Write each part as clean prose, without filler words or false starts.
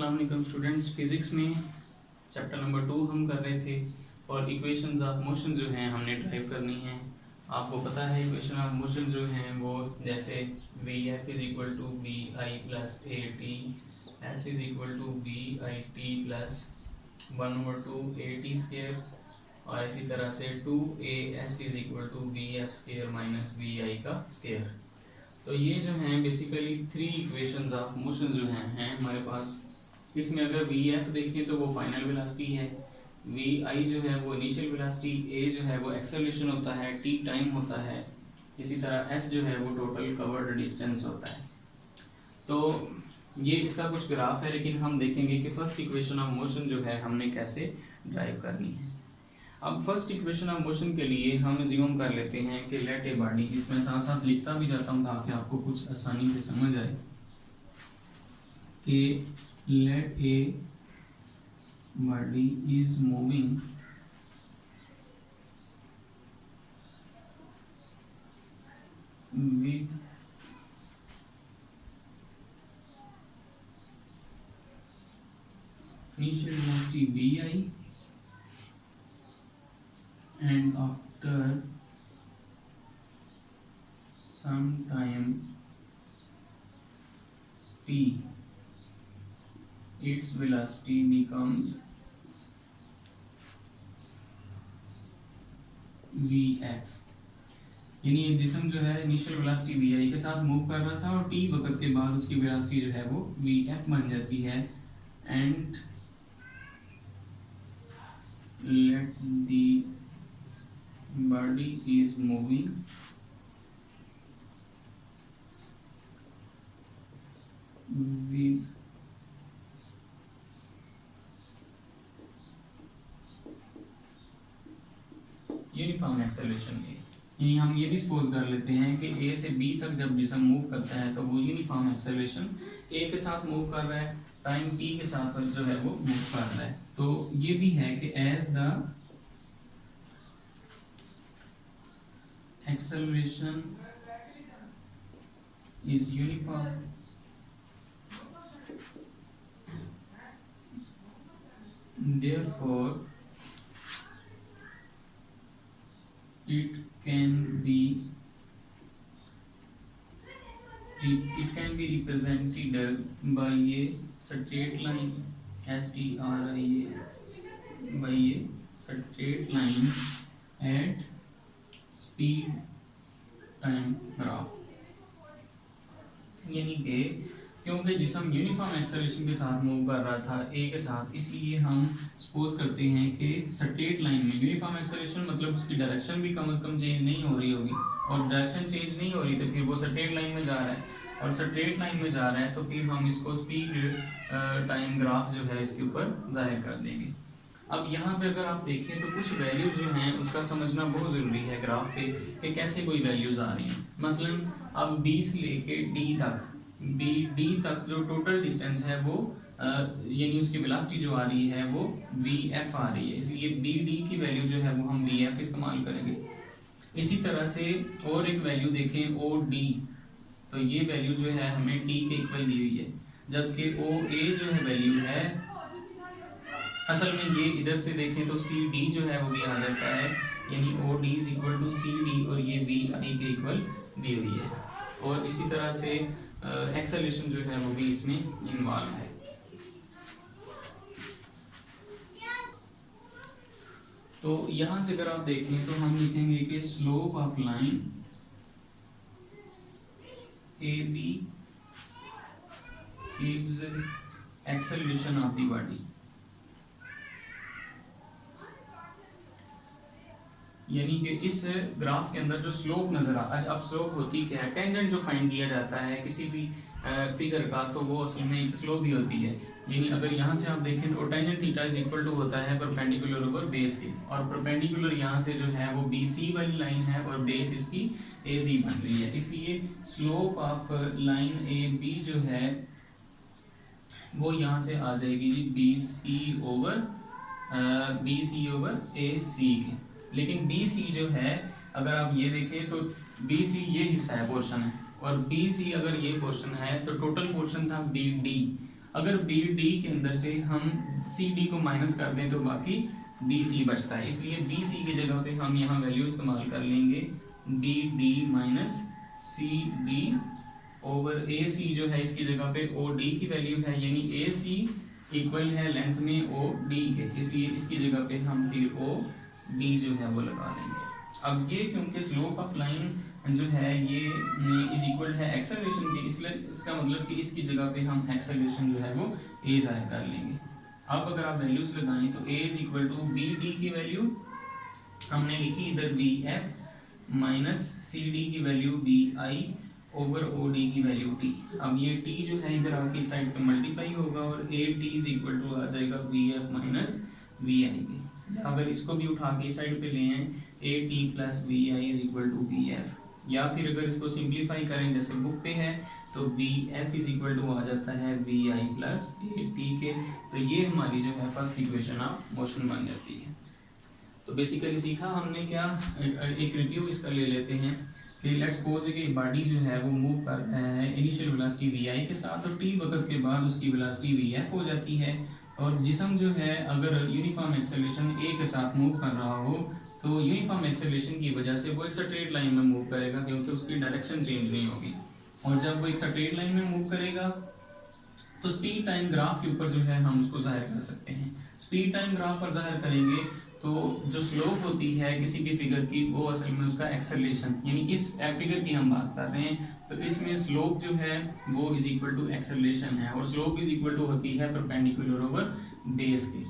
अस्सलाम वालेकुम students. Physics में चैप्टर नंबर 2 हम कर रहे थे और इक्वेशंस ऑफ मोशन जो हैं हमने ड्राइव करनी है। आपको पता है इक्वेशन ऑफ मोशन जो हैं वो जैसे V F is equal to V I plus A T, S is equal to V I T plus 1/2 A T square और इसी तरह से 2 a s is equal to V F square minus V I का square. तो ये जो हैं basically 3 equations of motion जो हैं हमारे पास। इसमें अगर वी एफ देखें तो वो फाइनल वेलोसिटी है, वी आई जो है वो इनिशियल वेलोसिटी, ए जो है वो एक्सेलरेशन होता है, टी टाइम होता है, इसी तरह एस जो है वो टोटल कवर्ड डिस्टेंस होता है। तो ये इसका कुछ ग्राफ है, लेकिन हम देखेंगे कि फर्स्ट इक्वेशन ऑफ मोशन जो है हमने कैसे ड्राइव करनी है। अब फर्स्ट इक्वेशन ऑफ मोशन के लिए हम ज्यूम कर लेते हैं कि लेट ए बॉडी, इसमें साथ साथ लिखता भी जाता हूँ ताकि आपको कुछ आसानी से समझ आए कि let a body is moving with initial velocity V I and after some time t its velocity becomes vf। यानी एक जिस्म जो है इनिशियल वेलोसिटी वी आई के साथ मूव कर रहा था और टी वक्त के बाद उसकी वेलोसिटी जो है वो वी एफ बन जाती है। And let the body is moving with uniform acceleration A. यानी हम ये भी सपोज कर लेते हैं कि ए से बी तक जब जिसम मूव करता है तो वो यूनिफॉर्म एक्सेलरेशन ए के साथ मूव कर रहा है, टाइम टी के साथ जो है वो मूव कर रहा है। तो ये भी है कि as the acceleration is uniform, therefore it can be represented by a straight line by a straight line at speed time graph. यानी कि क्योंकि जिसम यूनिफॉर्म एक्सेलरेशन के साथ मूव कर रहा था ए के साथ, इसलिए हम सपोज करते हैं कि स्ट्रेट लाइन में यूनिफॉर्म एक्सेलरेशन मतलब उसकी डायरेक्शन भी कम से कम चेंज नहीं हो रही होगी, और डायरेक्शन चेंज नहीं हो रही तो फिर वो स्ट्रेट लाइन में जा रहा है, और स्ट्रेट लाइन में जा रहा है तो फिर हम इसको स्पीड टाइम ग्राफ जो है इसके ऊपर जाहिर कर देंगे। अब यहाँ पे अगर आप देखें तो कुछ वैल्यूज जो हैं उसका समझना बहुत ज़रूरी है ग्राफ पे कि कैसे कोई वैल्यूज आ रही हैं। मसलन अब बी से लेके डी तक जो टोटल डिस्टेंस है वो यानी उसकी वेलोसिटी जो आ रही है वो वी एफ आ रही है, इसलिए बी डी की वैल्यू जो है वो हम वी एफ इस्तेमाल करेंगे। इसी तरह से और एक वैल्यू देखें ओ डी, तो ये वैल्यू जो है हमें टी के इक्वल दी हुई है, जबकि ओ ए जो है वैल्यू है असल में ये इधर से देखें तो सी डी जो है वो भी आ जाता है, यानी O D is equal to C D और ये वी आई के इक्वल दी हुई है। और इसी तरह से एक्सेलरेशन जो है वो भी इसमें इन्वॉल्व है। तो यहाँ से अगर आप देखें तो हम लिखेंगे कि slope of line A B gives acceleration of the body। यानी कि इस ग्राफ के अंदर जो स्लोप नजर आ, अब स्लोप होती क्या है, टेंजेंट जो फाइंड किया जाता है किसी भी फिगर का तो वो असल में एक स्लोप ही होती है। यानी अगर यहाँ से आप देखें तो tangent theta is equal to होता है परपेंडिकुलर ओवर बेस के, और परपेंडिकुलर यहाँ से जो है वो बी सी वाली लाइन है और बेस इसकी ए सी बन रही है, इसलिए slope of line A B जो है वो यहाँ से आ जाएगी G B C over A C के। लेकिन बी सी जो है अगर आप ये देखें तो बी सी ये हिस्सा है, पोर्शन है, और बी सी अगर ये पोर्शन है तो टोटल पोर्शन था बी डी। अगर बी डी के अंदर से हम सी डी को माइनस कर दें तो बाकी बी सी बचता है, इसलिए बी सी की जगह पे हम यहाँ वैल्यू इस्तेमाल कर लेंगे B D minus C D over A C जो है इसकी जगह पे ओ डी की वैल्यू है, यानी ए सी इक्वल है लेंथ में ओ डी के, इसलिए इसकी जगह पे हम फिर ओ डी जो है वो लगा लेंगे। अब ये क्योंकि स्लोप ऑफ लाइन जो है ये इज इक्वल है एक्सेलरेशन के, इसलिए इसका मतलब कि इसकी जगह पे हम एक्सेलरेशन जो है वो ए ज़ाहिर कर लेंगे। अब अगर आप वैल्यूज लगाएं तो A is equal to B D की वैल्यू हमने लिखी इधर B F minus C D की value B I over O D की वैल्यू टी। अब ये टी जो है इधर आके साइड पे मल्टीप्लाई होगा और A T is equal to आ जाएगा B F minus V I के। अगर इसको भी उठा के साइड पे ले आए A T plus V I is equal to B F, या फिर अगर इसको सिंप्लीफाई करें जैसे बुक पे है तो V F is equal to आ जाता है V I plus A T के। तो ये हमारी जो है फर्स्ट इक्वेशन ऑफ मोशन बन जाती है। तो बेसिकली सीखा हमने क्या, एक रिव्यू इसका ले लेते हैं कि लेट्स सपोज कि बॉडी जो है वो मूव कर रहा है इनिशियल वेलोसिटी वी आई के साथ और टी वक्त के बाद उसकी वेलोसिटी वी एफ हो जाती है, और जिस्म जो है अगर यूनिफॉर्म एक्सेलरेशन ए के साथ मूव कर रहा हो तो यूनिफॉर्म एक्सेलरेशन की वजह से वो एक स्ट्रेट लाइन में मूव करेगा क्योंकि उसकी डायरेक्शन चेंज नहीं होगी, और जब वो एक स्ट्रेट लाइन में मूव करेगा तो स्पीड टाइम ग्राफ के ऊपर जो है हम उसको जाहिर कर सकते हैं। स्पीड टाइम ग्राफ पर जाहिर करेंगे तो जो स्लोप होती है किसी भी फिगर की वो असल में उसका एक्सेलरेशन, यानी इस फिगर की हम बात कर रहे हैं तो इसमें स्लोप जो है वो इज इक्वल टू एक्सेलरेशन है, और स्लोप इज इक्वल टू होती है परपेंडिकुलर ओवर बेस के।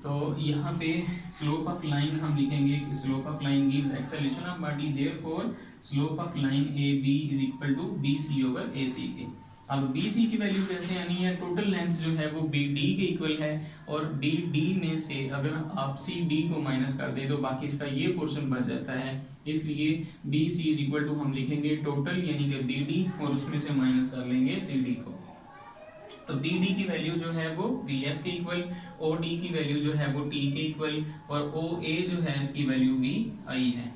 तो यहाँ पे स्लोप ऑफ लाइन हम लिखेंगे कि slope of line gives acceleration of body, therefore slope of line A B is equal to B C over A C के। अब बी सी की वैल्यू कैसे आनी है, टोटल लेंथ जो है वो बी डी के इक्वल है, और बी डी में से अगर आप सी डी को माइनस कर दे तो बाकी इसका ये पोर्शन बच जाता है, इसलिए B C is equal to हम लिखेंगे टोटल यानी कि बी डी और उसमें से माइनस कर लेंगे सी डी को। तो बी डी की वैल्यू जो है वो बी एफ के इक्वल, ओ डी की वैल्यू जो है वो टी के इक्वल, और ओ ए जो है इसकी वैल्यू वी आई है।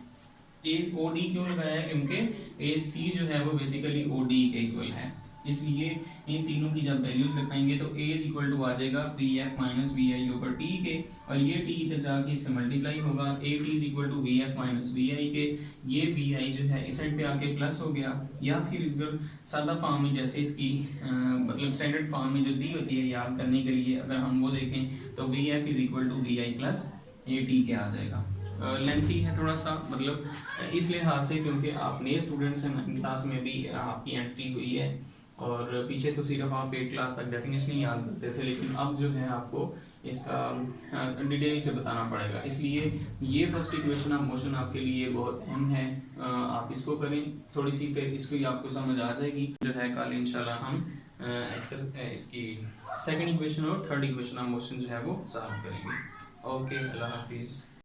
ए ओ डी क्यों लगाया है, क्योंकि ए सी जो है वो बेसिकली ओ डी के इक्वल है, इसलिए इन तीनों की जब वैल्यूज लगाएंगे तो ए इज इक्वल टू आ जाएगा V F minus V I over T के, और ये टी इधर जाके इससे मल्टीप्लाई होगा, A T is equal to V F minus V I के, ये वी आई जो है इस साइड पे आके प्लस हो गया, या फिर इसका सादा फॉर्म में जैसे इसकी मतलब स्टैंडर्ड फॉर्म में जो दी होती है याद करने के लिए अगर हम वो देखें तो V F is equal to V I plus A T के आ जाएगा। लेंथी है थोड़ा सा, मतलब इस लिहाज से क्योंकि आप नए स्टूडेंट्स हैं, 9वीं क्लास में भी आपकी एंट्री हुई है और पीछे तो सिर्फ आप 8 क्लास तक डेफिनेशन ही याद करते थे, लेकिन अब जो है आपको इसका डिटेल से बताना पड़ेगा, इसलिए ये फर्स्ट इक्वेशन ऑफ मोशन आपके लिए बहुत अहम है। आप इसको करें थोड़ी सी, फिर इसको आपको समझ आ जाएगी। जो है कल इंशाल्लाह हम इसकी सेकंड इक्वेशन और थर्ड इक्वेशन ऑफ मोशन जो है वो सॉल्व करेंगे। ओके, अल्लाह हाफिज़।